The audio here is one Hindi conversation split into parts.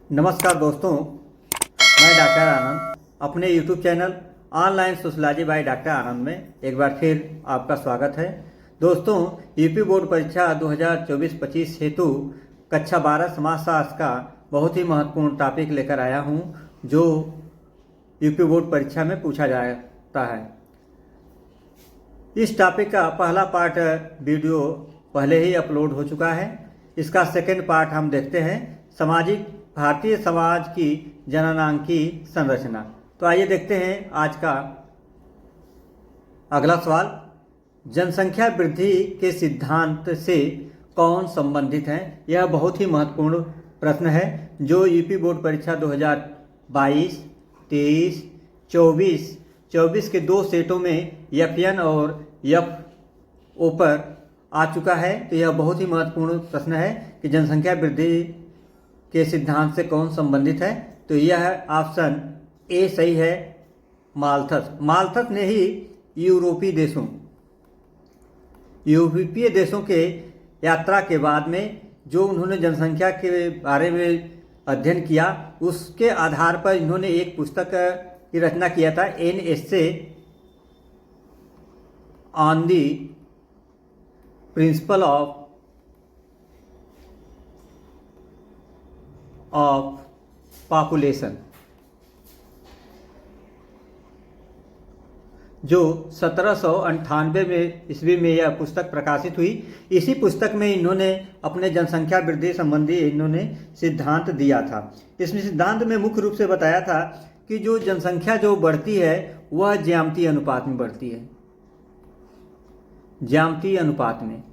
नमस्कार दोस्तों, मैं डॉक्टर आनंद अपने YouTube channel online sociology by doctor Anand में एक बार फिर आपका स्वागत है। दोस्तों, यूपी बोर्ड परीक्षा 2024-25 हेतु कक्षा 12 समाजशास्त्र का बहुत ही महत्वपूर्ण टॉपिक लेकर आया हूं, जो यूपी बोर्ड परीक्षा में पूछा जाता है। इस टॉपिक का पहला पार्ट वीडियो पहले ही अपलोड हो चुका है। इसका सेकंड पार्ट हम देखते हैं, भारतीय समाज की जननांकी संरचना। तो आइए देखते हैं आज का अगला सवाल। जनसंख्या वृद्धि के सिद्धांत से कौन संबंधित है? यह बहुत ही महत्वपूर्ण प्रश्न है, जो यूपी बोर्ड परीक्षा 2022, 23, 24 के दो सेटों में FN और FO पर आ चुका है। तो यह बहुत ही महत्वपूर्ण प्रश्न है कि जनसंख्या वृद्धि के सिद्धांत से कौन संबंधित है। तो यह ऑप्शन ए सही है, माल्थस ने ही यूरोपीय देशों के यात्रा के बाद में जो उन्होंने जनसंख्या के बारे में अध्ययन किया, उसके आधार पर इन्होंने एक पुस्तक की रचना किया था, an essay on the principle of population, जो 1798 में ईस्वी में यह पुस्तक प्रकाशित हुई। इसी पुस्तक में इन्होंने अपने जनसंख्या वृद्धि संबंधी इन्होंने सिद्धांत दिया था। इसमें सिद्धांत में मुख्य रूप से बताया था कि जो जनसंख्या जो बढ़ती है वह ज्यामितीय अनुपात में बढ़ती है। ज्यामितीय अनुपात में,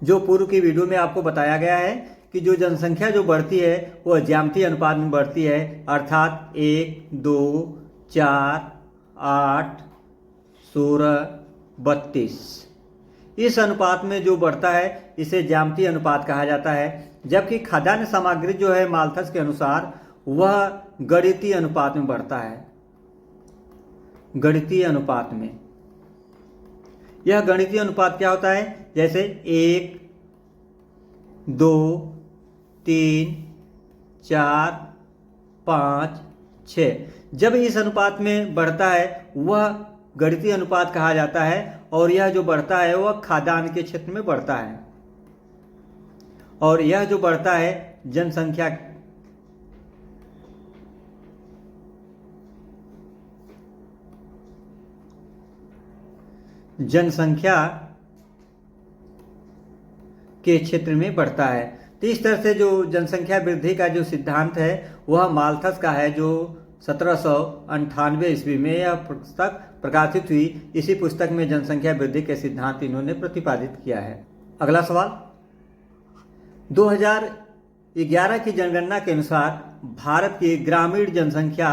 जो पूर्व की वीडियो में आपको बताया गया है कि जो जनसंख्या जो बढ़ती है वह ज्यामितीय अनुपात में बढ़ती है, अर्थात 1, 2, 4, 8, 16, 32 इस अनुपात में जो बढ़ता है इसे ज्यामितीय अनुपात कहा जाता है। जबकि खाद्यान्न सामग्री जो है माल्थस के अनुसार वह गणितीय अनुपात में बढ़ता है। गणितीय अनुपात में, यह गणितीय अनुपात क्या होता है? जैसे 1, 2, 3, 4, 5, 6 जब इस अनुपात में बढ़ता है वह गणितीय अनुपात कहा जाता है। और यह जो बढ़ता है वह खाद्यान्न के क्षेत्र में बढ़ता है, और यह जो बढ़ता है जनसंख्या के क्षेत्र में बढ़ता है। तो इस तरह से जो जनसंख्या वृद्धि का जो सिद्धांत है वह माल्थस का है, जो 1798 ईस्वी में यह पुस्तक प्रकाशित हुई। इसी पुस्तक में जनसंख्या वृद्धि के सिद्धांत इन्होंने प्रतिपादित किया है। अगला सवाल, 2011 की जनगणना के अनुसार भारत की ग्रामीण जनसंख्या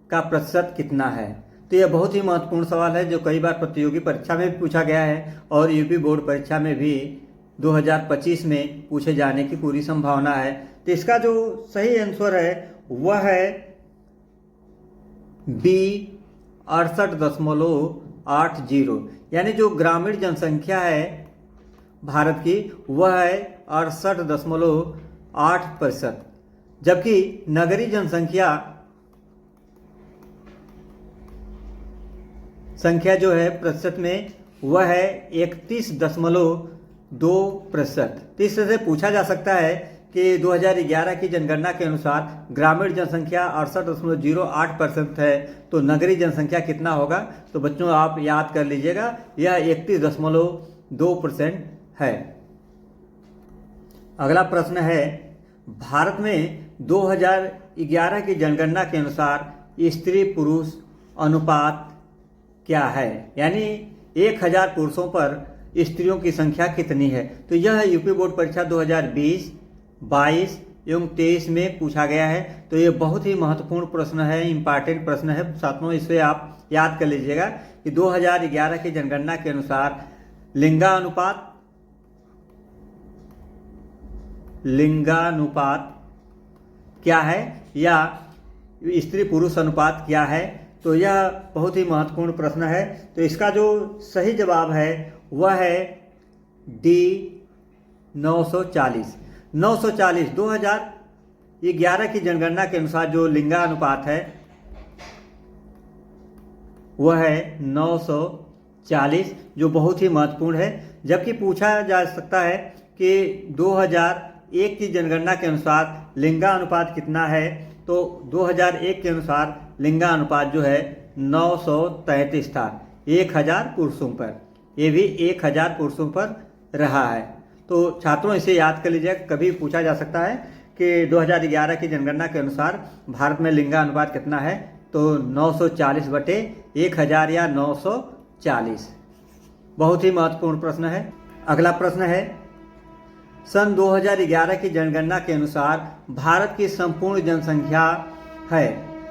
का प्रतिशत कितना है? तो यह बहुत ही महत्वपूर्ण सवाल है, जो कई बार प्रतियोगी परीक्षा में भी पूछा गया है और यूपी बोर्ड परीक्षा में भी 2025 में पूछे जाने की पूरी संभावना है। तो इसका जो सही आंसर है वह है बी, 68.80। यानी जो ग्रामीण जनसंख्या है भारत की वह है 68.8%, जबकि नगरीय संख्या जो है प्रतिशत में वह है 31.2%। तो इस तरह से पूछा जा सकता है कि 2011 की जनगणना के अनुसार ग्रामीण जनसंख्या 68.08% है, तो नगरीय जनसंख्या कितना होगा? तो बच्चों आप याद कर लीजिएगा, यह 31.2% है। अगला प्रश्न है, भारत में 2011 की जनगणना के अनुसार स्त्री पुरुष अनुपात क्या है? यानी 1000 पुरुषों पर स्त्रियों की संख्या कितनी है? तो यह यूपी बोर्ड परीक्षा 2020, 22 एवं 23 में पूछा गया है। तो ये बहुत ही महत्वपूर्ण प्रश्न है, इंपॉर्टेंट प्रश्न है साथियों। इसे आप याद कर लीजिएगा कि 2011 की जनगणना के अनुसार लिंगानुपात क्या है या स्त्री पुरुष अनुपात क्या है? तो यह बहुत ही महत्वपूर्ण प्रश्न है। तो इसका जो सही जवाब है वह है डी, 940। 2011 2011 की जनगणना के अनुसार जो लिंगानुपात है वह है 940, जो बहुत ही महत्वपूर्ण है। जबकि पूछा जा सकता है कि 2001 की जनगणना के अनुसार लिंगानुपात कितना है, तो 2001 के अनुसार लिंगानुपात जो है 933 था 1000 पुरुषों पर। ये भी 1000 पुरुषों पर रहा है। तो छात्रों इसे याद कर लीजिएगा, कभी पूछा जा सकता है कि 2011 की जनगणना के अनुसार भारत में लिंगानुपात कितना है, तो 940/1000 या 940। बहुत ही महत्वपूर्ण प्रश्न है। अगला प्रश्न है, सन 2011 की जनगणना के अनुसार भारत की संपूर्ण जनसंख्या है।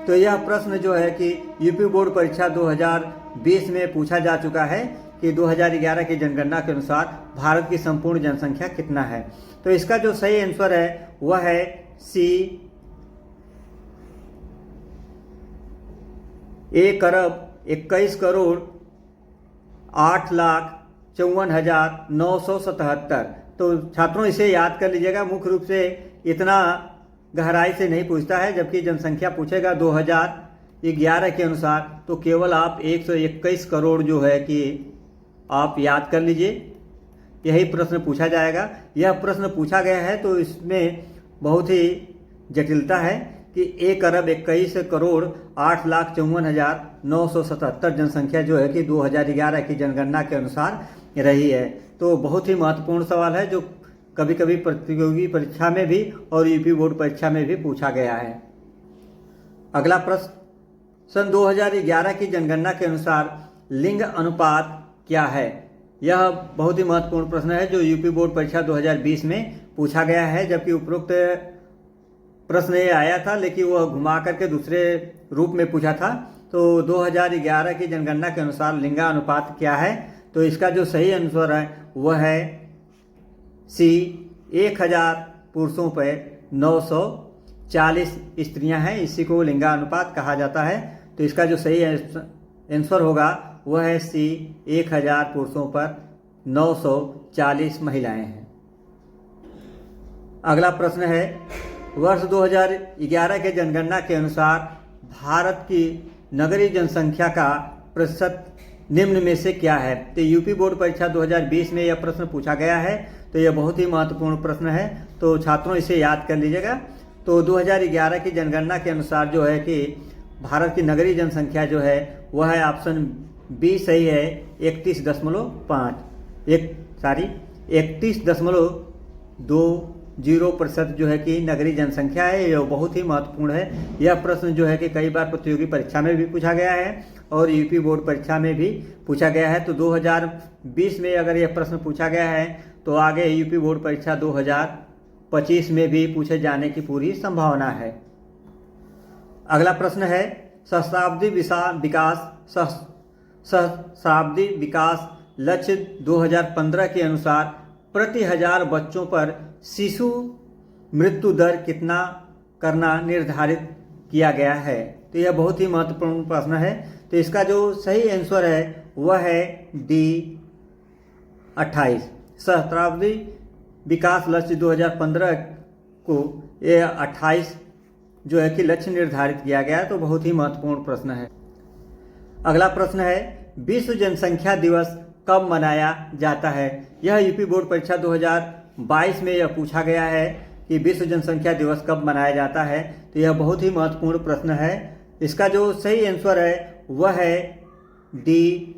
तो यह प्रश्न जो है कि यूपी बोर्ड परीक्षा 2020 में पूछा जा चुका है कि 2011 की जनगणना के अनुसार भारत की संपूर्ण जनसंख्या कितना है। तो इसका जो सही आंसर है वह है सी, 1,21,08,54,977। तो छात्रों इसे याद कर लीजिएगा। मुख्य रूप से इतना गहराई से नहीं पूछता है, जबकि जनसंख्या पूछेगा 2011 के अनुसार तो केवल आप 121 करोड़ जो है कि आप याद कर लीजिए, यही प्रश्न पूछा जाएगा। यह प्रश्न पूछा गया है तो इसमें बहुत ही जटिलता है कि 1,21,08,54,977 जनसंख्या जो है कि 2011 की जनगणना के अनुसार रही है। तो बहुत ही महत्वपूर्ण सवाल है जो कभी कभी प्रतियोगी परीक्षा में भी और यूपी बोर्ड परीक्षा में भी पूछा गया है। अगला प्रश्न, सन 2011 की जनगणना के अनुसार लिंग अनुपात क्या है? यह बहुत ही महत्वपूर्ण प्रश्न है जो यूपी बोर्ड परीक्षा 2020 में पूछा गया है। जबकि उपरोक्त प्रश्न ये आया था लेकिन वह घुमा करके दूसरे रूप में पूछा था। तो 2011 की जनगणना के अनुसार लिंगानुपात क्या है? तो इसका जो सही आंसर है वह है सी, 1000 पुरुषों पर 940 स्त्रियां हैं, इसी को लिंगानुपात कहा जाता है। तो इसका जो सही आंसर होगा वह है सी, 1000 पुरुषों पर 940 महिलाएं हैं। अगला प्रश्न है, वर्ष 2011 के जनगणना के अनुसार भारत की नगरीय जनसंख्या का प्रतिशत निम्न में से क्या है? तो यूपी बोर्ड परीक्षा 2020 में यह प्रश्न पूछा गया है। तो यह बहुत ही महत्वपूर्ण प्रश्न है, तो छात्रों इसे याद कर लीजिएगा। तो 2011 की जनगणना के अनुसार जो है कि भारत की नगरीय जनसंख्या जो है वह है ऑप्शन बी सही है, 31.20% जो है कि नगरीय जनसंख्या है। यह बहुत ही महत्वपूर्ण है। यह प्रश्न जो है कि कई बार प्रतियोगी परीक्षा में भी पूछा गया है और यूपी बोर्ड परीक्षा में भी पूछा गया है। तो 2020 में अगर यह प्रश्न पूछा गया है तो आगे यूपी बोर्ड परीक्षा 2025 में भी पूछे जाने की पूरी संभावना है। अगला प्रश्न है, सहस्राब्दी विकास लक्ष्य 2015 के अनुसार प्रति 1000 बच्चों पर शिशु मृत्यु दर कितना करना निर्धारित किया गया है? तो यह बहुत ही महत्वपूर्ण प्रश्न है। तो इसका जो सही आंसर है वह है डी, 28। सहस्राब्दी विकास लक्ष्य 2015 को यह 28 जो है कि लक्ष्य निर्धारित किया गया। तो बहुत ही महत्वपूर्ण प्रश्न है। अगला प्रश्न है, विश्व जनसंख्या दिवस कब मनाया जाता है? यह यूपी बोर्ड परीक्षा 2022 में यह पूछा गया है कि विश्व जनसंख्या दिवस कब मनाया जाता है। तो यह बहुत ही महत्वपूर्ण प्रश्न है। इसका जो सही आंसर है वह है डी,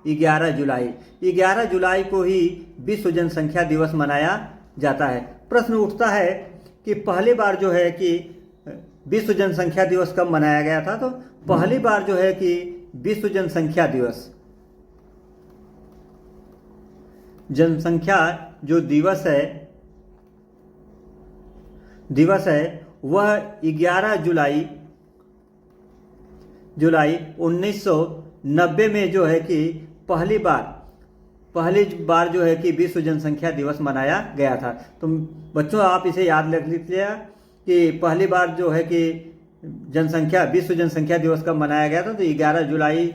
11 जुलाई। 11 जुलाई को ही विश्व जनसंख्या दिवस मनाया जाता है। प्रश्न उठता है कि पहली बार जो है कि विश्व जनसंख्या दिवस कब मनाया गया था? तो पहली बार जो है कि विश्व जनसंख्या जो दिवस है वह 11 जुलाई 1990 में जो है कि पहली बार जो है कि विश्व जनसंख्या दिवस मनाया गया था। तो बच्चों आप इसे याद रख लीजिएगा कि पहली बार जो है कि विश्व जनसंख्या दिवस कब मनाया गया था। तो 11 जुलाई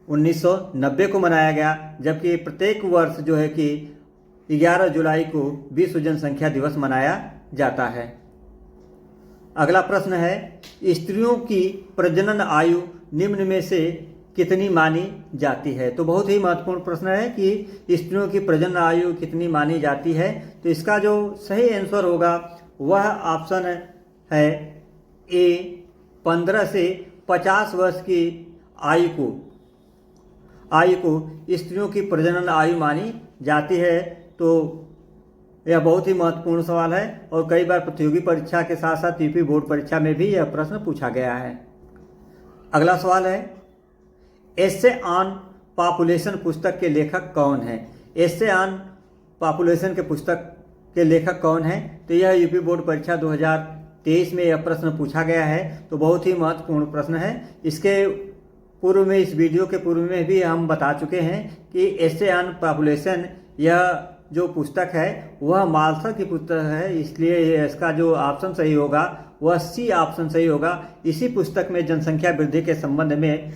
1990 को मनाया गया, जबकि प्रत्येक वर्ष जो है कि 11 जुलाई को विश्व जनसंख्या दिवस मनाया जाता है। अगला प्रश्न है, स्त्रियों की प्रजनन आयु निम्न में से कितनी मानी जाती है। तो बहुत ही महत्वपूर्ण प्रश्न है कि स्त्रियों की प्रजनन आयु कितनी मानी जाती है। तो इसका जो सही आंसर होगा वह ऑप्शन है ए, 15 से 50 वर्ष की आयु को स्त्रियों की प्रजनन आयु मानी जाती है। तो यह बहुत ही महत्वपूर्ण सवाल है और कई बार प्रतियोगी परीक्षा के साथ साथ यूपी बोर्ड परीक्षा में भी यह प्रश्न पूछा गया है। अगला सवाल है, एस्से ऑन पॉपुलेशन पुस्तक के लेखक कौन है। एस्से ऑन पॉपुलेशन के पुस्तक के लेखक कौन है। तो यह यूपी बोर्ड परीक्षा 2023 में यह प्रश्न पूछा गया है। तो बहुत ही महत्वपूर्ण प्रश्न है। इसके पूर्व में, इस वीडियो के पूर्व में भी हम बता चुके हैं कि एस्से ऑन पॉपुलेशन यह जो पुस्तक है वह माल्थस की पुस्तक है, इसलिए इसका जो ऑप्शन सही होगा वह सी ऑप्शन सही होगा। इसी पुस्तक में जनसंख्या वृद्धि के संबंध में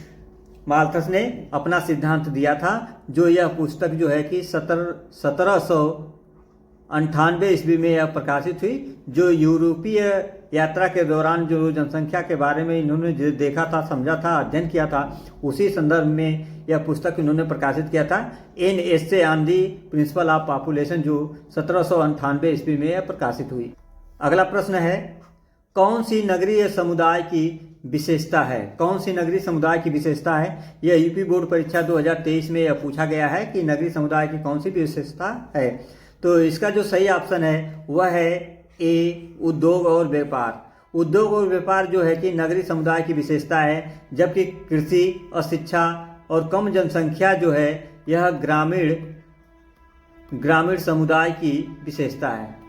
माल्थस ने अपना सिद्धांत दिया था, जो यह पुस्तक जो है कि 1798 ईस्वी में यह प्रकाशित हुई। जो यूरोपीय यात्रा के दौरान जो जनसंख्या के बारे में इन्होंने देखा था, समझा था, अध्ययन किया था, उसी संदर्भ में यह पुस्तक इन्होंने प्रकाशित किया था, an essay on the principle of population, जो 1798 ईस्वी में यह प्रकाशित हुई। अगला प्रश्न है, कौन सी नगरीय समुदाय की विशेषता है। कौन सी नगरीय समुदाय की विशेषता है। यह यूपी बोर्ड परीक्षा 2023 में यह पूछा गया है कि नगरीय समुदाय की कौन सी विशेषता है। तो इसका जो सही ऑप्शन है वह है ए, उद्योग और व्यापार। उद्योग और व्यापार जो है कि नगरीय समुदाय की विशेषता है, जबकि कृषि और शिक्षा और कम जनसंख्या जो है यह ग्रामीण समुदाय की विशेषता है।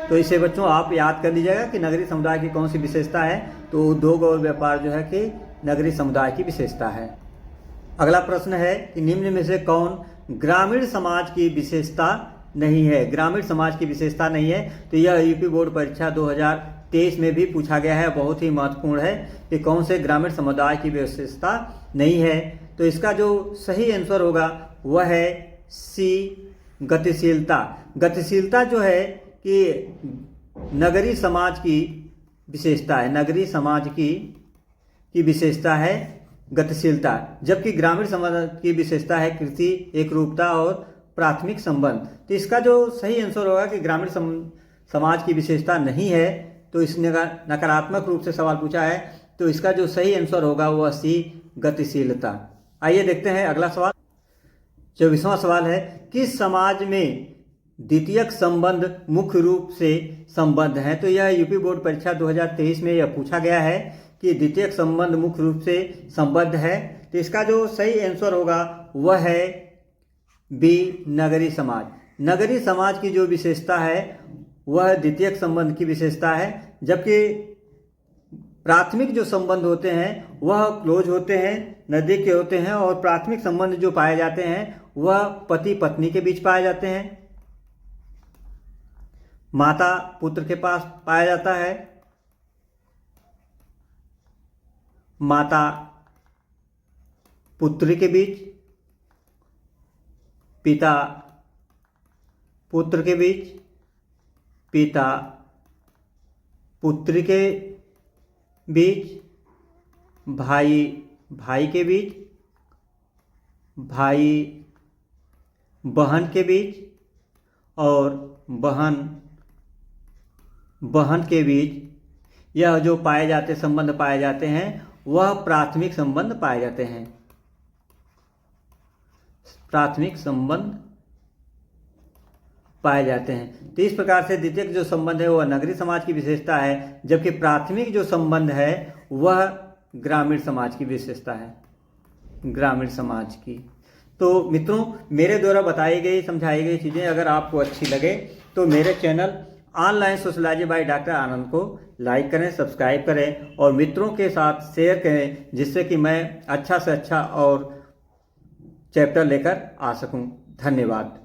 तो इसे बच्चों आप याद कर लीजिएगा कि नगरीय समुदाय की कौन सी विशेषता है। तो उद्योग और व्यापार जो है कि नगरीय समुदाय की विशेषता है। अगला प्रश्न है कि निम्न में से कौन ग्रामीण समाज की विशेषता नहीं है। ग्रामीण समाज की विशेषता नहीं है। तो यह यूपी बोर्ड परीक्षा 2023 में भी पूछा गया है, बहुत ही महत्वपूर्ण है कि कौन से ग्रामीण समुदाय की विशेषता नहीं है। तो इसका जो सही आंसर होगा वह है सी, गतिशीलता। गतिशीलता जो है कि नगरीय समाज की विशेषता है। नगरीय समाज की विशेषता है गतिशीलता, जबकि ग्रामीण समाज की विशेषता है कृषि, एकरूपता और प्राथमिक संबंध। तो इसका जो सही आंसर होगा कि ग्रामीण समाज की विशेषता नहीं है। तो इसने नकारात्मक रूप से सवाल पूछा है। तो इसका जो सही आंसर होगा वह सी, गतिशीलता। आइए देखते हैं अगला सवाल। 24वां सवाल है, किस समाज में द्वितीयक संबंध मुख्य रूप से संबद्ध है। तो यह यूपी बोर्ड परीक्षा 2023 में यह पूछा गया है कि द्वितीयक संबंध मुख्य रूप से संबद्ध है। तो इसका जो सही आंसर होगा वह है बी, नगरीय समाज। नगरीय समाज की जो विशेषता है वह द्वितीयक संबंध की विशेषता है, जबकि प्राथमिक जो संबंध होते हैं वह क्लोज होते हैं, नजदीक के होते हैं, और प्राथमिक संबंध जो पाए जाते हैं वह पति पत्नी के बीच पाए जाते हैं, माता पुत्र के पास पाया जाता है, माता पुत्री के बीच, पिता पुत्र के बीच, पिता पुत्री के बीच, भाई भाई के बीच, भाई बहन के बीच, और बहन के बीच। यह जो संबंध पाए जाते हैं वह प्राथमिक संबंध पाए जाते हैं। प्राथमिक संबंध पाए जाते हैं। तो इस प्रकार से द्वितीयक जो संबंध है वह नगरीय समाज की विशेषता है, जबकि प्राथमिक जो संबंध है वह ग्रामीण समाज की विशेषता है, ग्रामीण समाज की। तो मित्रों, मेरे द्वारा बताई गई समझाई गई चीज़ें अगर आपको अच्छी लगे तो मेरे channel online sociology by doctor Anand को लाइक करें, सब्सक्राइब करें और मित्रों के साथ शेयर करें, जिससे कि मैं अच्छा से अच्छा और चैप्टर लेकर आ सकूं। धन्यवाद।